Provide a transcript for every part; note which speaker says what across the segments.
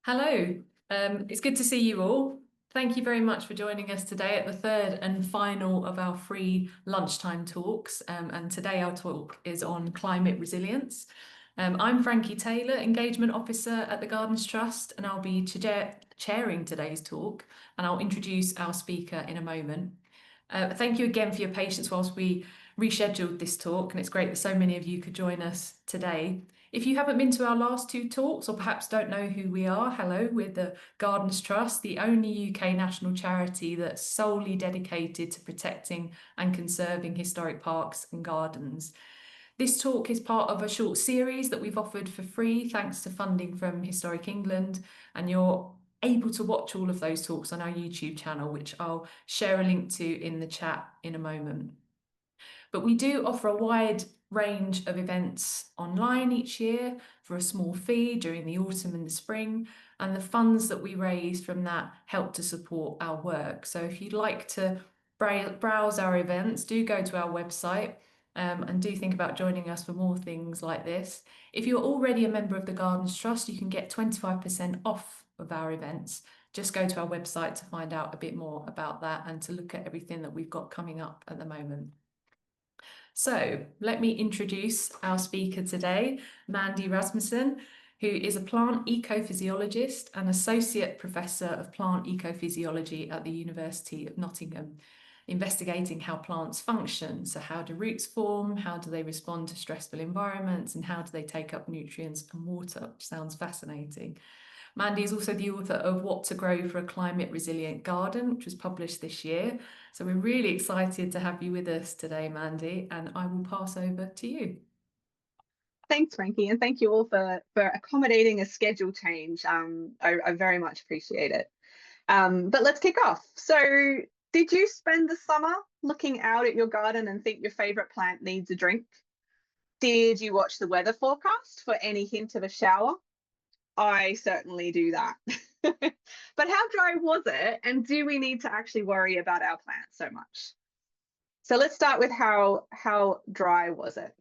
Speaker 1: Hello, it's good to see you all. Thank you very much for joining us today at the third and final of our free lunchtime talks. And today our talk is on climate resilience. I'm Frankie Taylor, Engagement Officer at the Gardens Trust, and I'll be chairing today's talk, and I'll introduce our speaker in a moment. Thank you again for your patience whilst we rescheduled this talk, and it's great that so many of you could join us today. If you haven't been to our last two talks or perhaps don't know who we are, hello, we're the Gardens Trust, the only UK national charity that's solely dedicated to protecting and conserving historic parks and gardens. This talk is part of a short series that we've offered for free thanks to funding from Historic England, and you're able to watch all of those talks on our YouTube channel, which I'll share a link to in the chat in a moment. But we do offer a wide range of events online each year for a small fee during the autumn and the spring, and the funds that we raise from that help to support our work. So if you'd like to browse our events, do go to our website and do think about joining us for more things like this. If you're already a member of the Gardens Trust, you can get 25% off of our events. Just go to our website to find out a bit more about that and to look at everything that we've got coming up at the moment. So let me introduce our speaker today, Mandy Rasmussen, who is a plant ecophysiologist and associate professor of plant ecophysiology at the University of Nottingham, investigating how plants function. So how do roots form? How do they respond to stressful environments? And how do they take up nutrients and water? Which sounds fascinating. Mandy is also the author of What to Grow for a Climate Resilient Garden, which was published this year. So we're really excited to have you with us today, Mandy, and I will pass over to you.
Speaker 2: Thanks, Frankie, and thank you all for accommodating a schedule change. I very much appreciate it. But let's kick off. So did you spend the summer looking out at your garden and think your favorite plant needs a drink? Did you watch the weather forecast for any hint of a shower? I certainly do that. But how dry was it? And do we need to actually worry about our plants so much? So let's start with how dry was it?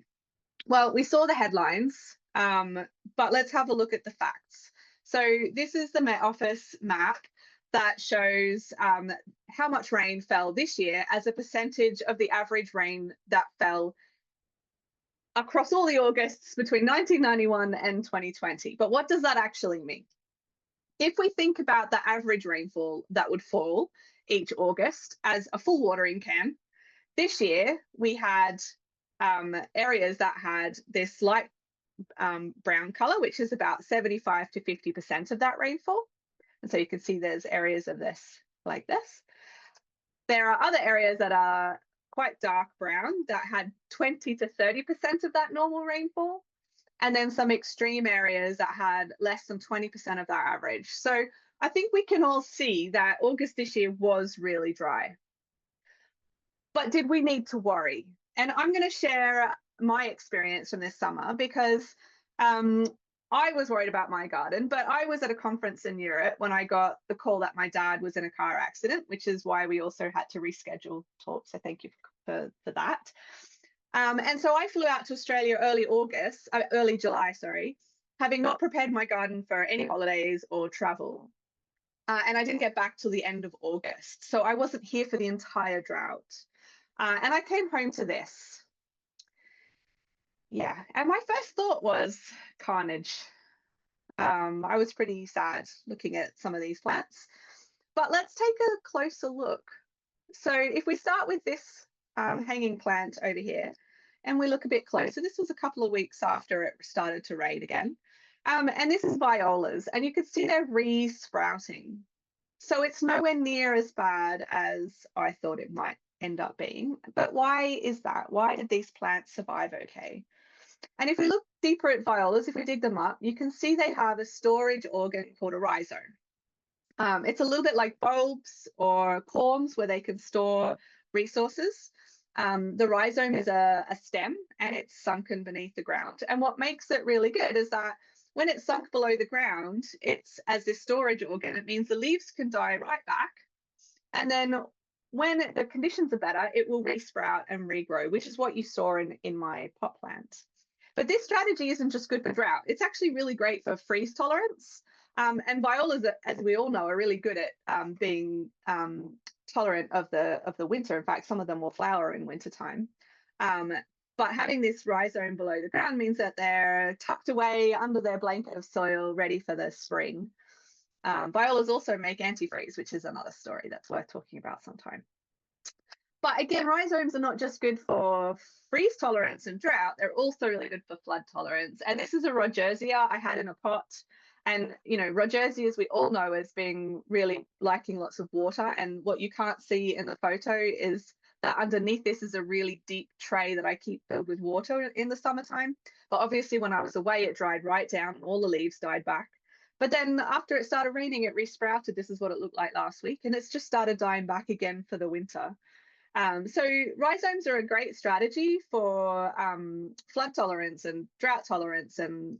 Speaker 2: Well, we saw the headlines, but let's have a look at the facts. So this is the Met Office map that shows how much rain fell this year as a percentage of the average rain that fell across all the Augusts between 1991 and 2020. But what does that actually mean? If we think about the average rainfall that would fall each August as a full watering can, this year we had areas that had this light brown color, which is about 75 to 50% of that rainfall. And so you can see there's areas of this like this. There are other areas that are quite dark brown that had 20 to 30% of that normal rainfall. And then some extreme areas that had less than 20% of that average. So I think we can all see that August this year was really dry. But did we need to worry? And I'm going to share my experience from this summer because I was worried about my garden, but I was at a conference in Europe when I got the call that my dad was in a car accident, which is why we also had to reschedule talk. So thank you for that. And so I flew out to Australia early July, sorry, having not prepared my garden for any holidays or travel. And I didn't get back till the end of August. So I wasn't here for the entire drought. And I came home to this. Yeah, and my first thought was carnage. I was pretty sad looking at some of these plants. But let's take a closer look. So if we start with this hanging plant over here, and we look a bit closer, this was a couple of weeks after it started to rain again. And this is violas, and you can see they're re-sprouting. So it's nowhere near as bad as I thought it might end up being. But why is that? Why did these plants survive okay? And if we look deeper at violas, if we dig them up, you can see they have a storage organ called a rhizome. It's a little bit like bulbs or corms where they can store resources. The rhizome is a stem and it's sunken beneath the ground. And what makes it really good is that when it's sunk below the ground, it's as this storage organ, it means the leaves can die right back. And then when the conditions are better, it will resprout and regrow, which is what you saw in my pot plant. But this strategy isn't just good for drought. It's actually really great for freeze tolerance. And violas, as we all know, are really good at being tolerant of the winter. In fact, some of them will flower in wintertime. But having this rhizome below the ground means that they're tucked away under their blanket of soil, ready for the spring. Violas also make antifreeze, which is another story that's worth talking about sometime. But again, rhizomes are not just good for freeze tolerance and drought, they're also really good for flood tolerance. And this is a Rodgersia I had in a pot. And, you know, Rodgersias we all know as being really liking lots of water. And what you can't see in the photo is that underneath this is a really deep tray that I keep filled with water in the summertime. But obviously when I was away, it dried right down and all the leaves died back. But then after it started raining, it resprouted. This is what it looked like last week. And it's just started dying back again for the winter. So rhizomes are a great strategy for flood tolerance and drought tolerance and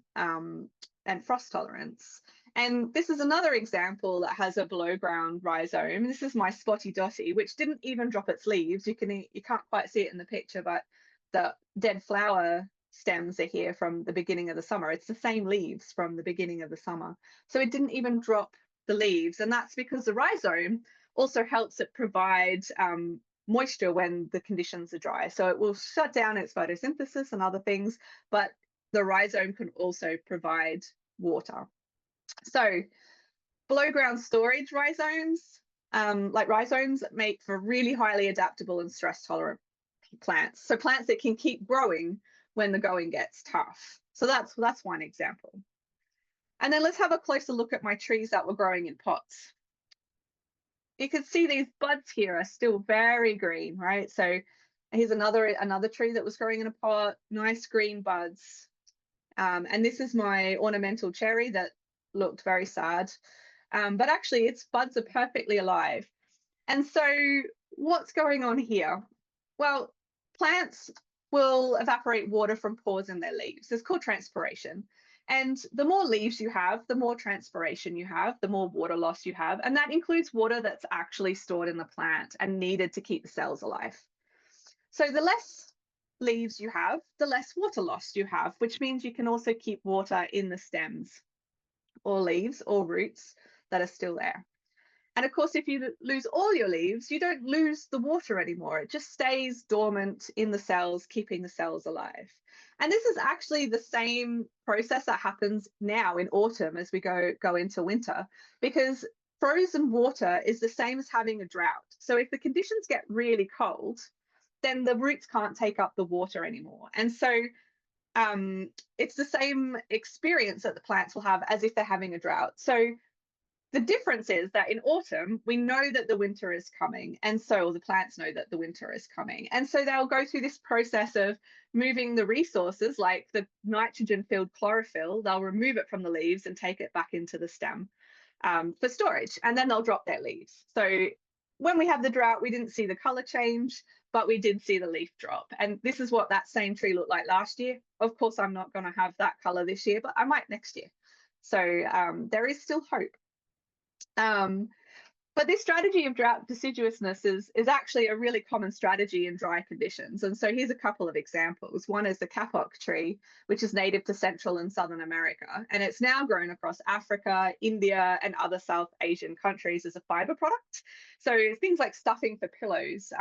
Speaker 2: frost tolerance. And this is another example that has a below ground rhizome. This is my spotty dotty, which didn't even drop its leaves. You can't quite see it in the picture, but the dead flower stems are here from the beginning of the summer. It's the same leaves from the beginning of the summer. So it didn't even drop the leaves. And that's because the rhizome also helps it provide moisture when the conditions are dry. So it will shut down its photosynthesis and other things, but the rhizome can also provide water. So below ground storage rhizomes, like rhizomes, make for really highly adaptable and stress tolerant plants. So plants that can keep growing when the going gets tough. So that's one example. And then let's have a closer look at my trees that were growing in pots. You can see these buds here are still very green, right? So here's another tree that was growing in a pot, nice green buds. And this is my ornamental cherry that looked very sad. But actually its buds are perfectly alive. And so what's going on here? Well, plants will evaporate water from pores in their leaves. It's called transpiration. And the more leaves you have, the more transpiration you have, the more water loss you have. And that includes water that's actually stored in the plant and needed to keep the cells alive. So the less leaves you have, the less water loss you have, which means you can also keep water in the stems or leaves or roots that are still there. And of course, if you lose all your leaves, you don't lose the water anymore. It just stays dormant in the cells, keeping the cells alive. And this is actually the same process that happens now in autumn as we go into winter, because frozen water is the same as having a drought. So if the conditions get really cold, then the roots can't take up the water anymore. And so it's the same experience that the plants will have as if they're having a drought. So the difference is that in autumn, we know that the winter is coming. And so the plants know that the winter is coming. And so they'll go through this process of moving the resources like the nitrogen-filled chlorophyll. They'll remove it from the leaves and take it back into the stem for storage. And then they'll drop their leaves. So when we have the drought, we didn't see the color change, but we did see the leaf drop. And this is what that same tree looked like last year. Of course, I'm not going to have that color this year, but I might next year. So there is still hope. But this strategy of drought deciduousness is actually a really common strategy in dry conditions. And so here's a couple of examples. One is the kapok tree, which is native to Central and Southern America. And it's now grown across Africa, India, and other South Asian countries as a fiber product. So things like stuffing for pillows,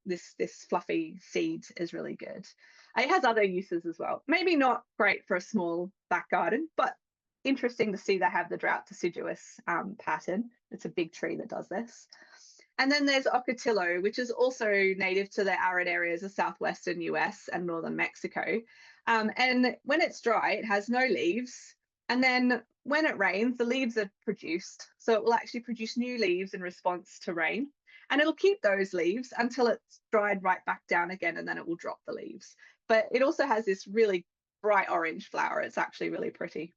Speaker 2: this fluffy seed is really good. It has other uses as well. Maybe not great for a small back garden, but interesting to see they have the drought deciduous pattern. It's a big tree that does this. And then there's ocotillo, which is also native to the arid areas of southwestern US and northern Mexico. And when it's dry, it has no leaves. And then when it rains, the leaves are produced. So it will actually produce new leaves in response to rain. And it'll keep those leaves until it's dried right back down again, and then it will drop the leaves. But it also has this really bright orange flower. It's actually really pretty.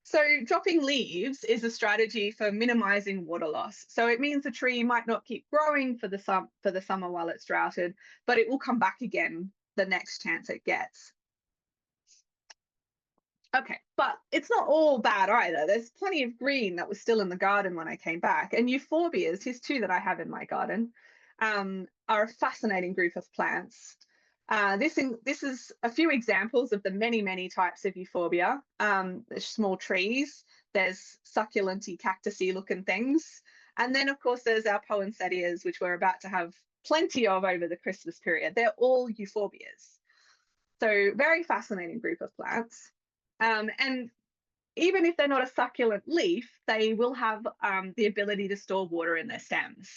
Speaker 2: So dropping leaves is a strategy for minimizing water loss. So it means the tree might not keep growing for the summer while it's droughted, but it will come back again the next chance it gets. Okay, but it's not all bad either. There's plenty of green that was still in the garden when I came back. And euphorbias, here's two that I have in my garden, are a fascinating group of plants. This is a few examples of the many types of euphorbia. There's small trees. there's succulenty, cactusy looking things. And then, of course, there's our poinsettias, which we're about to have plenty of over the Christmas period. They're all euphorbias. So very fascinating group of plants. And even if they're not a succulent leaf, they will have the ability to store water in their stems.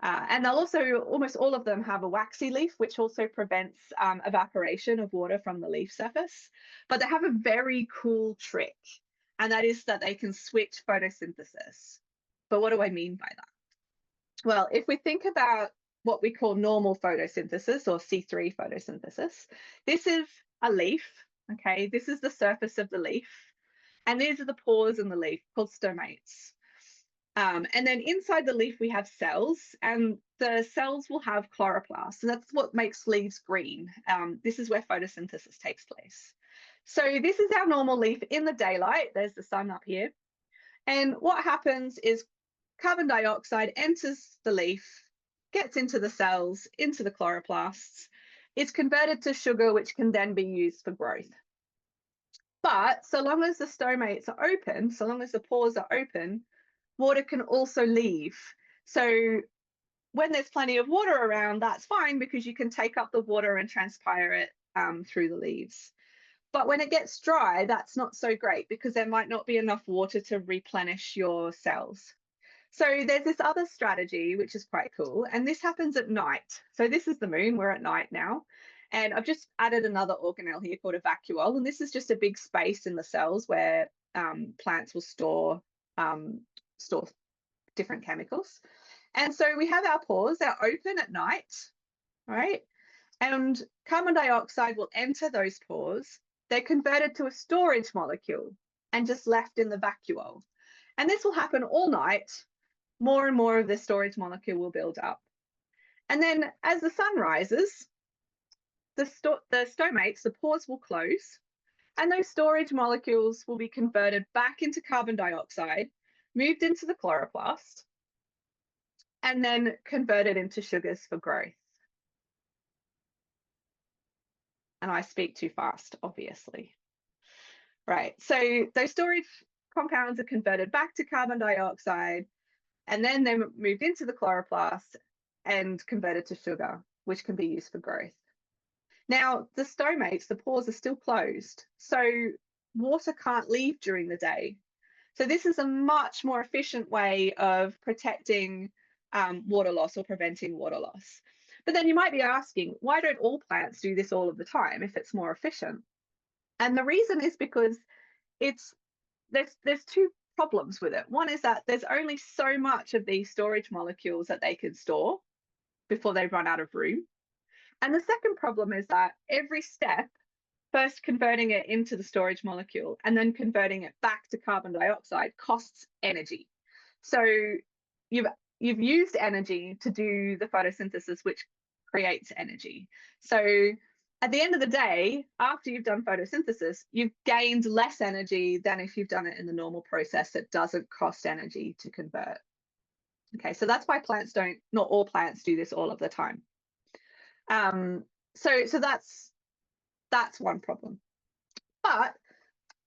Speaker 2: And they'll also, almost all of them have a waxy leaf, which also prevents evaporation of water from the leaf surface. But they have a very cool trick, and that is that they can switch photosynthesis. But what do I mean by that? Well, if we think about what we call normal photosynthesis or C3 photosynthesis, this is a leaf, okay? This is the surface of the leaf. And these are the pores in the leaf called stomates. And then inside the leaf, we have cells, and the cells will have chloroplasts. And that's what makes leaves green. This is where photosynthesis takes place. So this is our normal leaf in the daylight. There's the sun up here. And what happens is carbon dioxide enters the leaf, gets into the cells, into the chloroplasts. It's converted to sugar, which can then be used for growth. But so long as the stomates are open, so long as the pores are open, water can also leave. So when there's plenty of water around, that's fine because you can take up the water and transpire it through the leaves. But when it gets dry, that's not so great because there might not be enough water to replenish your cells. So there's this other strategy, which is quite cool. And this happens at night. So this is the moon, we're at night now. And I've just added another organelle here called a vacuole. And this is just a big space in the cells where plants will store different chemicals. And so we have our pores, they're open at night, right? And carbon dioxide will enter those pores. They're converted to a storage molecule and just left in the vacuole. And this will happen all night. More and more of the storage molecule will build up. And then as the sun rises, the stomates, the pores will close, and those storage molecules will be converted back into carbon dioxide, moved into the chloroplast, and then converted into sugars for growth. And I speak too fast, obviously. Right, so those storage compounds are converted back to carbon dioxide, and then they're moved into the chloroplast and converted to sugar, which can be used for growth. Now, the stomates, the pores are still closed, so water can't leave during the day. So this is a much more efficient way of protecting water loss or preventing water loss. But then you might be asking, why don't all plants do this all of the time if it's more efficient? And the reason is because there's two problems with it. One is that there's only so much of these storage molecules that they can store before they run out of room. And the second problem is that every step, first converting it into the storage molecule and then converting it back to carbon dioxide, costs energy. So you've used energy to do the photosynthesis, which creates energy. So at the end of the day, after you've done photosynthesis, you've gained less energy than if you've done it in the normal process that doesn't cost energy to convert. Okay, so that's why not all plants do this all of the time. So that's one problem. But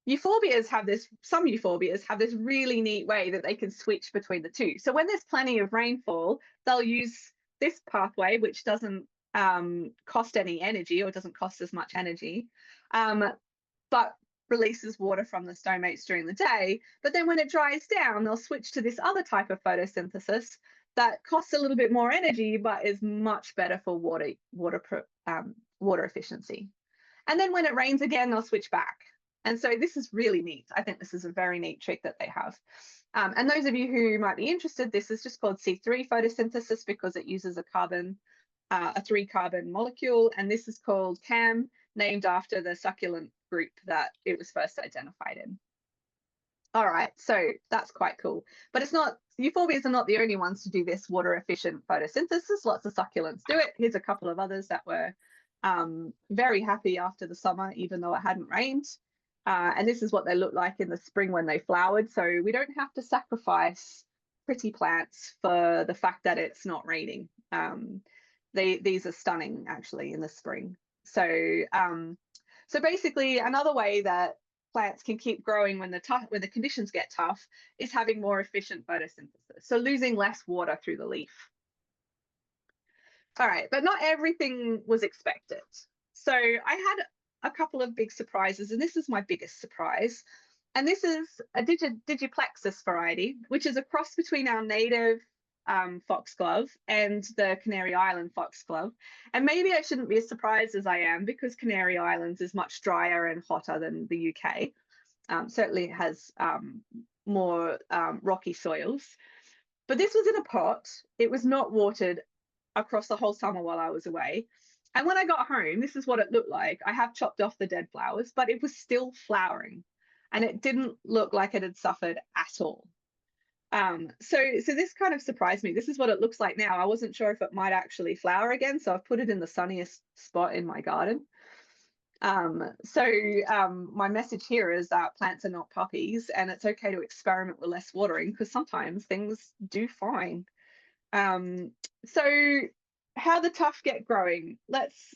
Speaker 2: some euphorbias have this really neat way that they can switch between the two. So when there's plenty of rainfall, they'll use this pathway, which doesn't cost any energy or doesn't cost as much energy, but releases water from the stomates during the day. But then when it dries down, they'll switch to this other type of photosynthesis that costs a little bit more energy, but is much better for water efficiency. And then when it rains again, they'll switch back. And so this is really neat. I think this is a very neat trick that they have. And those of you who might be interested, this is just called C3 photosynthesis because it uses a 3-carbon molecule. And this is called CAM, named after the succulent group that it was first identified in. All right, so that's quite cool. But euphorbias are not the only ones to do this water efficient photosynthesis. Lots of succulents do it. Here's a couple of others that were very happy after the summer, even though it hadn't rained. And this is what they look like in the spring when they flowered. So we don't have to sacrifice pretty plants for the fact that it's not raining. These are stunning actually in the spring. So basically another way that plants can keep growing when the conditions get tough is having more efficient photosynthesis, so losing less water through the leaf. All right, but not everything was expected. So I had a couple of big surprises, and this is my biggest surprise. And this is a Digiplexus variety, which is a cross between our native foxglove and the Canary Island foxglove. And maybe I shouldn't be as surprised as I am, because Canary Islands is much drier and hotter than the UK. Certainly has more rocky soils. But this was in a pot. It was not watered across the whole summer while I was away. And when I got home, this is what it looked like. I have chopped off the dead flowers, but it was still flowering, and it didn't look like it had suffered at all. So this kind of surprised me. This is what it looks like now. I wasn't sure if it might actually flower again, so I've put it in the sunniest spot in my garden. My message here is that plants are not puppies, and it's okay to experiment with less watering, because sometimes things do fine. So how the tough get growing. Let's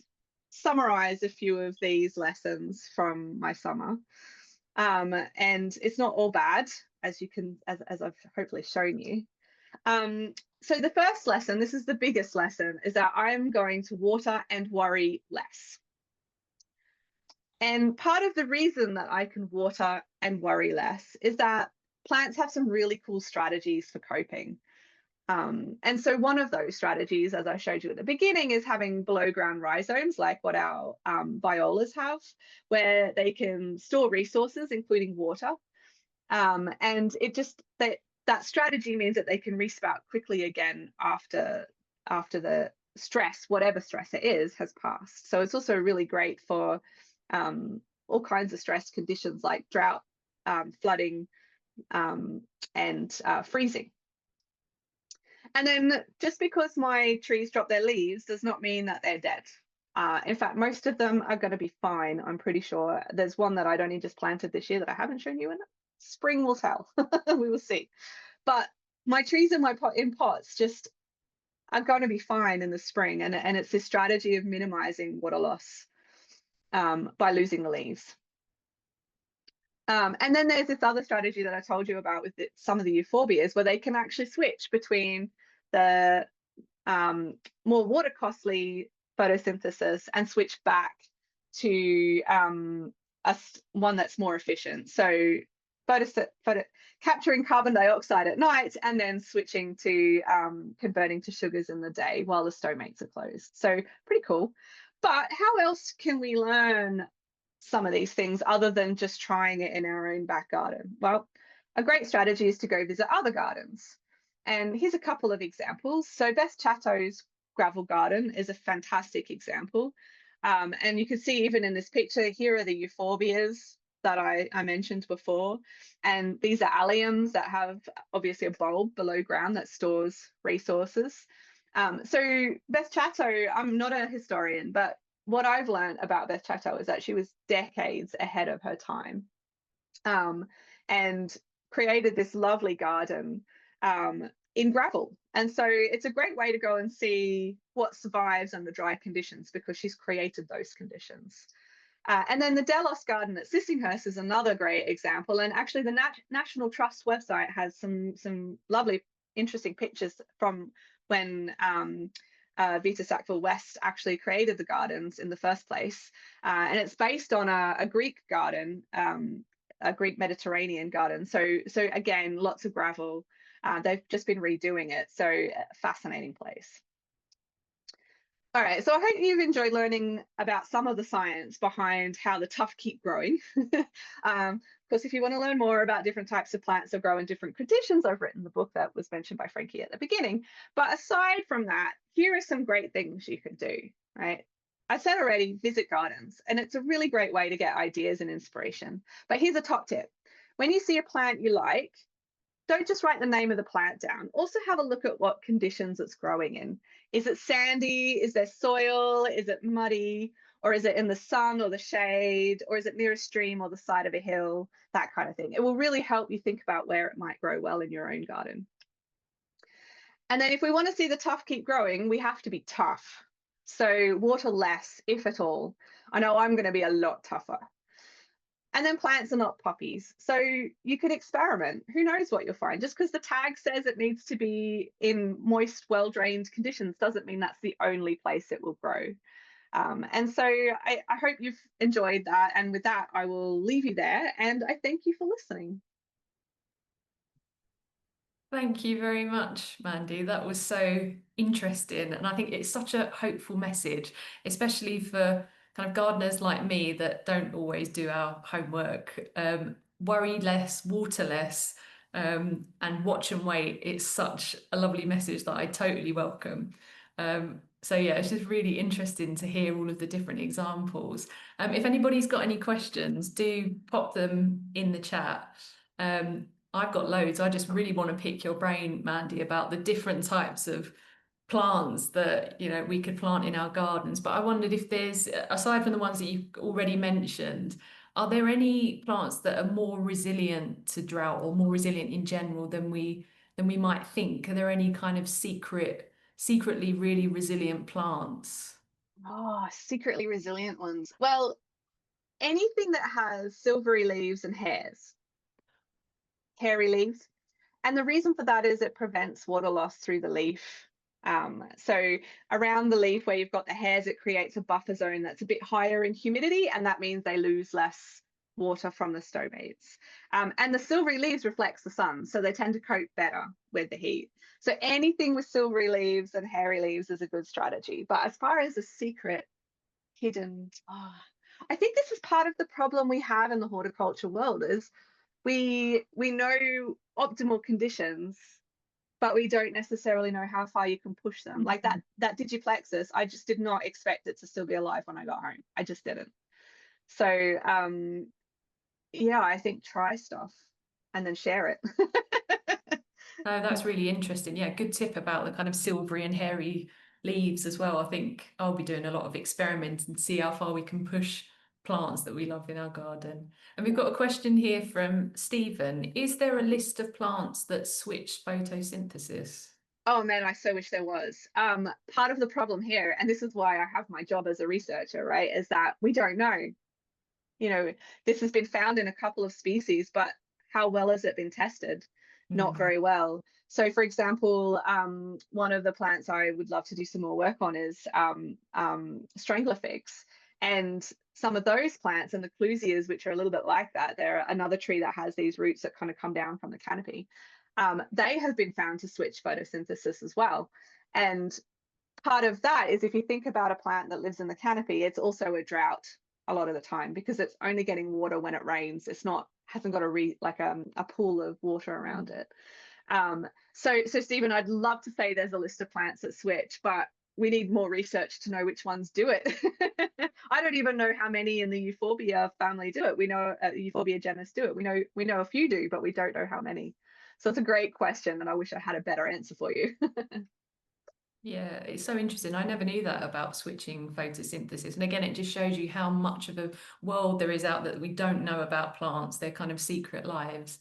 Speaker 2: summarize a few of these lessons from my summer. And it's not all bad, as I've hopefully shown you. So the first lesson, this is the biggest lesson, is that I'm going to water and worry less. And part of the reason that I can water and worry less is that plants have some really cool strategies for coping. And so one of those strategies, as I showed you at the beginning, is having below ground rhizomes, like what our violas have, where they can store resources, including water. And it just, that strategy means that they can resprout quickly again after the stress, whatever stress it is, has passed. So it's also really great for all kinds of stress conditions like drought, flooding, and freezing. And then just because my trees drop their leaves does not mean that they're dead. In fact, most of them are going to be fine, I'm pretty sure. There's one that I'd only just planted this year that I haven't shown you in. Spring will tell. We will see. But my trees in pots just are going to be fine in the spring. And it's this strategy of minimizing water loss by losing the leaves. And then there's this other strategy that I told you about with some of the euphorbias, where they can actually switch between the more water costly photosynthesis and switch back to one that's more efficient. So capturing carbon dioxide at night and then switching to converting to sugars in the day while the stomates are closed. So pretty cool. But how else can we learn some of these things other than just trying it in our own back garden? Well, a great strategy is to go visit other gardens. And here's a couple of examples. So Beth Chatto's gravel garden is a fantastic example. And you can see even in this picture, here are the euphorbias that I mentioned before. And these are alliums that have obviously a bulb below ground that stores resources. So Beth Chatto, I'm not a historian, but what I've learned about Beth Chatto is that she was decades ahead of her time, and created this lovely garden in gravel. And so it's a great way to go and see what survives under dry conditions, because she's created those conditions. And then the Delos garden at Sissinghurst is another great example. And actually the National Trust website has some lovely, interesting pictures from when Vita Sackville-West actually created the gardens in the first place. And it's based on a Greek garden, a Greek Mediterranean garden. So again, lots of gravel. They've just been redoing it. So fascinating place. All right, so I hope you've enjoyed learning about some of the science behind how the tough keep growing. Because if you want to learn more about different types of plants that grow in different conditions, I've written the book that was mentioned by Frankie at the beginning. But aside from that, here are some great things you could do, right? I said already, visit gardens, and it's a really great way to get ideas and inspiration. But here's a top tip. When you see a plant you like, don't just write the name of the plant down. Also have a look at what conditions it's growing in. Is it sandy? Is there soil? Is it muddy? Or is it in the sun or the shade? Or is it near a stream or the side of a hill? That kind of thing. It will really help you think about where it might grow well in your own garden. And then if we want to see the tough keep growing, we have to be tough. So water less, if at all. I know I'm going to be a lot tougher. And then plants are not poppies. So you could experiment. Who knows what you'll find? Just because the tag says it needs to be in moist, well-drained conditions doesn't mean that's the only place it will grow. And so I hope you've enjoyed that. And with that, I will leave you there. And I thank you for listening.
Speaker 1: Thank you very much, Mandy. That was so interesting. And I think it's such a hopeful message, especially for kind of gardeners like me that don't always do our homework. Worry less, water less, and watch and wait. It's such a lovely message that I totally welcome. So yeah, it's just really interesting to hear all of the different examples. If anybody's got any questions, do pop them in the chat. I've got loads. I just really want to pick your brain, Mandy, about the different types of plants that, we could plant in our gardens. But I wondered if there's, aside from the ones that you've already mentioned, are there any plants that are more resilient to drought or more resilient in general than we might think? Are there any kind of secretly really resilient plants?
Speaker 2: Oh, secretly resilient ones. Well, anything that has silvery leaves and hairy leaves. And the reason for that is it prevents water loss through the leaf. So around the leaf where you've got the hairs, it creates a buffer zone that's a bit higher in humidity, and that means they lose less water from the stomates. And the silvery leaves reflects the sun, so they tend to cope better with the heat. So anything with silvery leaves and hairy leaves is a good strategy. But as far as a secret hidden, I think this is part of the problem we have in the horticulture world is we know optimal conditions, but we don't necessarily know how far you can push them. Like that Digiplexus, I just did not expect it to still be alive when I got home. I just didn't. So yeah, I think try stuff and then share it.
Speaker 1: Oh, that's really interesting. Yeah, good tip about the kind of silvery and hairy leaves as well. I think I'll be doing a lot of experiments and see how far we can push plants that we love in our garden. And we've got a question here from Stephen. Is there a list of plants that switch photosynthesis?
Speaker 2: Oh man, I so wish there was. Part of the problem here, and this is why I have my job as a researcher, right, is that we don't know. This has been found in a couple of species, but how well has it been tested? Not very well. So, for example, one of the plants I would love to do some more work on is strangler figs. And some of those plants and the clusias, which are a little bit like that, they're another tree that has these roots that kind of come down from the canopy. They have been found to switch photosynthesis as well. And part of that is if you think about a plant that lives in the canopy, it's also a drought a lot of the time because it's only getting water when it rains. It's not hasn't got a pool of water around it. So Stephen, I'd love to say there's a list of plants that switch, but we need more research to know which ones do it. I don't even know how many in the Euphorbia family do it. We know the Euphorbia genus do it. We know a few do, but we don't know how many. So it's a great question, and I wish I had a better answer for you.
Speaker 1: Yeah, it's so interesting. I never knew that about switching photosynthesis. And again, it just shows you how much of a world there is out there that we don't know about plants, their kind of secret lives.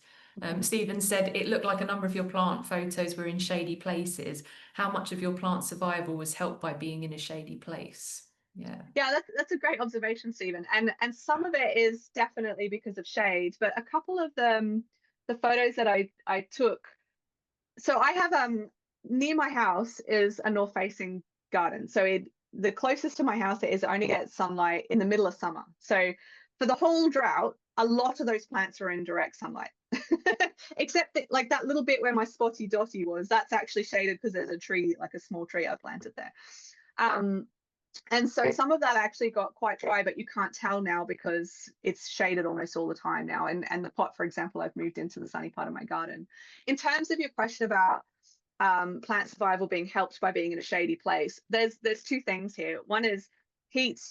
Speaker 1: Stephen said it looked like a number of your plant photos were in shady places. How much of your plant survival was helped by being in a shady place? Yeah.
Speaker 2: Yeah, that's a great observation, Stephen. And some of it is definitely because of shade, but a couple of the photos that I took. So I have near my house is a north facing garden. So the closest to my house it is only gets sunlight in the middle of summer. So for the whole drought, a lot of those plants are in direct sunlight. Except that like that little bit where my spotty dotty was, that's actually shaded because there's a tree, like a small tree I planted there. And so some of that actually got quite dry, but you can't tell now because it's shaded almost all the time now. And the pot, for example, I've moved into the sunny part of my garden. In terms of your question about plant survival being helped by being in a shady place, there's two things here. One is heat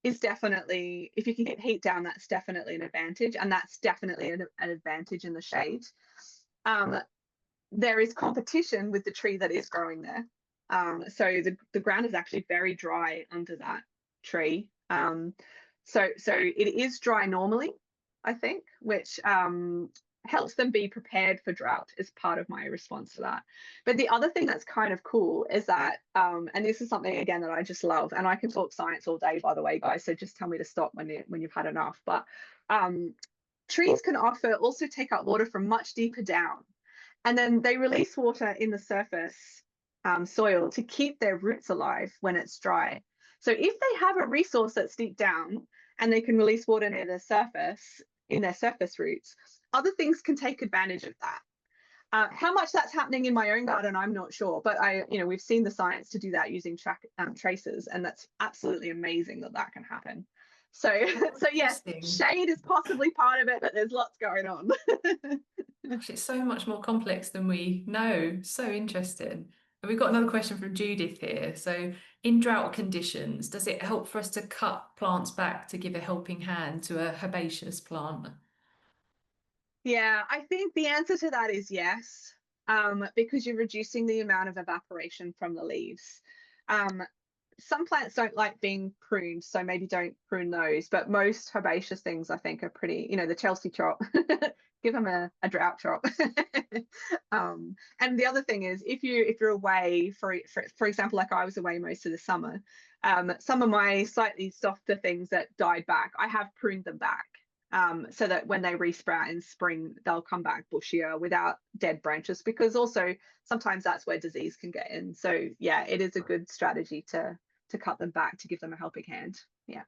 Speaker 2: is definitely, if you can get heat down, that's definitely an advantage, and that's definitely an advantage in the shade. There is competition with the tree that is growing there. So the ground is actually very dry under that tree. So it is dry normally, I think, which helps them be prepared for drought is part of my response to that. But the other thing that's kind of cool is that, and this is something again that I just love, and I can talk science all day, by the way, guys. So just tell me to stop when you've had enough. But trees can also take up water from much deeper down, and then they release water in the surface soil to keep their roots alive when it's dry. So if they have a resource that's deep down and they can release water near the surface in their surface roots, other things can take advantage of that. How much that's happening in my own garden, I'm not sure, but we've seen the science to do that using traces, and that's absolutely amazing that can happen. So, so yes, shade is possibly part of it, but there's lots going on.
Speaker 1: Gosh, it's so much more complex than we know. So interesting. And we've got another question from Judith here. So, in drought conditions, does it help for us to cut plants back to give a helping hand to a herbaceous plant?
Speaker 2: Yeah, I think the answer to that is yes, because you're reducing the amount of evaporation from the leaves. Some plants don't like being pruned, so maybe don't prune those, but most herbaceous things I think are pretty, the Chelsea chop, give them a drought chop. And the other thing is, if you're away, for example, like I was away most of the summer, some of my slightly softer things that died back, I have pruned them back. So that when they resprout in spring, they'll come back bushier without dead branches, because also sometimes that's where disease can get in. So yeah, it is a good strategy to cut them back to give them a helping hand. Yeah.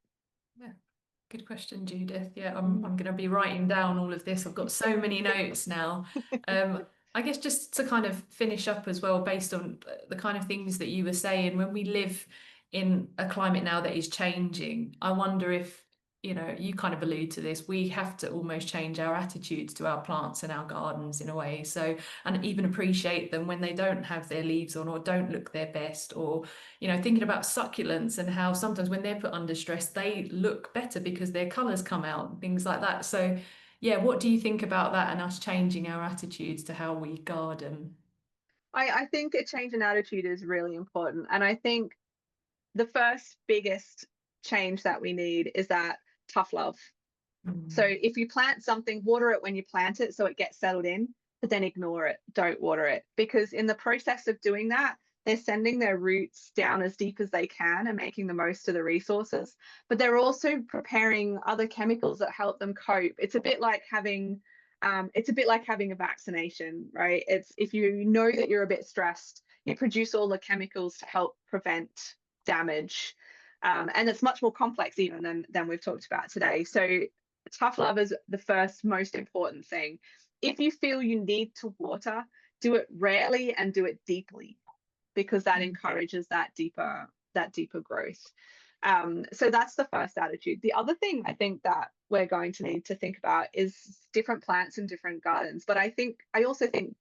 Speaker 1: Good question, Judith. Yeah, I'm going to be writing down all of this. I've got so many notes now. I guess just to kind of finish up as well, based on the kind of things that you were saying, when we live in a climate now that is changing, I wonder if, you kind of allude to this, we have to almost change our attitudes to our plants and our gardens in a way. So, and even appreciate them when they don't have their leaves on or don't look their best, or, thinking about succulents and how sometimes when they're put under stress, they look better because their colours come out and things like that. So, yeah, what do you think about that and us changing our attitudes to how we garden?
Speaker 2: I think a change in attitude is really important. And I think the first biggest change that we need is that tough love. So if you plant something, water it when you plant it so it gets settled in, but then ignore it. Don't water it, because in the process of doing that, they're sending their roots down as deep as they can and making the most of the resources. But they're also preparing other chemicals that help them cope. It's a bit like having a vaccination, right? It's if you know that you're a bit stressed, you produce all the chemicals to help prevent damage. And it's much more complex even than we've talked about today. So tough love is the first most important thing. If you feel you need to water, do it rarely and do it deeply, because that encourages that deeper growth. So that's the first attitude. The other thing I think that we're going to need to think about is different plants in different gardens. But I also think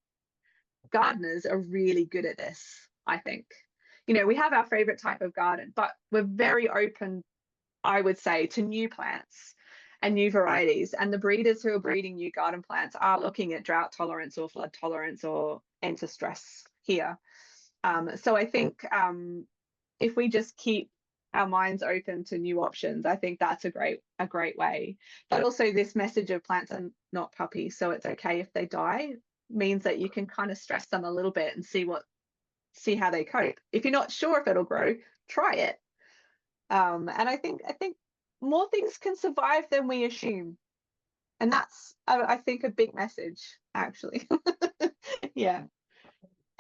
Speaker 2: gardeners are really good at this, I think. We have our favorite type of garden, but we're very open, I would say, to new plants and new varieties. And the breeders who are breeding new garden plants are looking at drought tolerance or flood tolerance or enter stress here. So I think if we just keep our minds open to new options, I think that's a great way. But also this message of plants are not puppies, so it's okay if they die, means that you can kind of stress them a little bit and see how they cope. If you're not sure if it'll grow, try it. And I think more things can survive than we assume. And that's, I think, a big message, actually. Yeah.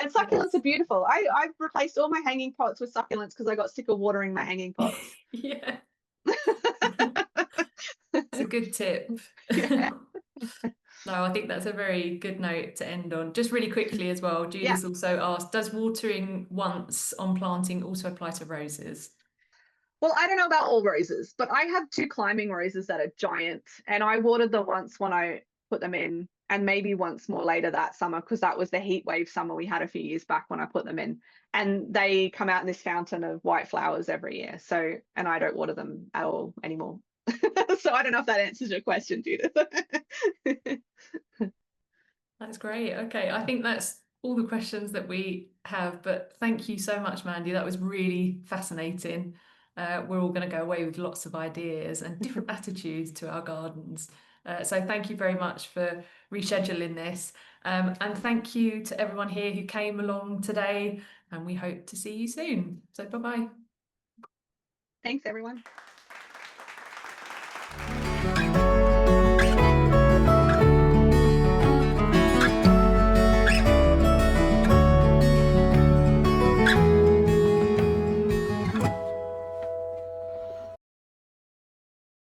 Speaker 2: And succulents are beautiful. I've replaced all my hanging pots with succulents because I got sick of watering my hanging pots.
Speaker 1: Yeah. It's a good tip.
Speaker 2: Yeah.
Speaker 1: No, I think that's a very good note to end on. Just really quickly as well, Judith also asked, does watering once on planting also apply to roses?
Speaker 2: Well, I don't know about all roses, but I have 2 climbing roses that are giant, and I watered them once when I put them in, and maybe once more later that summer, because that was the heat wave summer we had a few years back when I put them in. And they come out in this fountain of white flowers every year. So, and I don't water them at all anymore. So I don't know if that answers your question, Judith.
Speaker 1: That's great. Okay, I think that's all the questions that we have, but thank you so much, Mandy. That was really fascinating. We're all going to go away with lots of ideas and different attitudes to our gardens. So thank you very much for rescheduling this. And thank you to everyone here who came along today, and we hope to see you soon. So bye-bye.
Speaker 2: Thanks, everyone.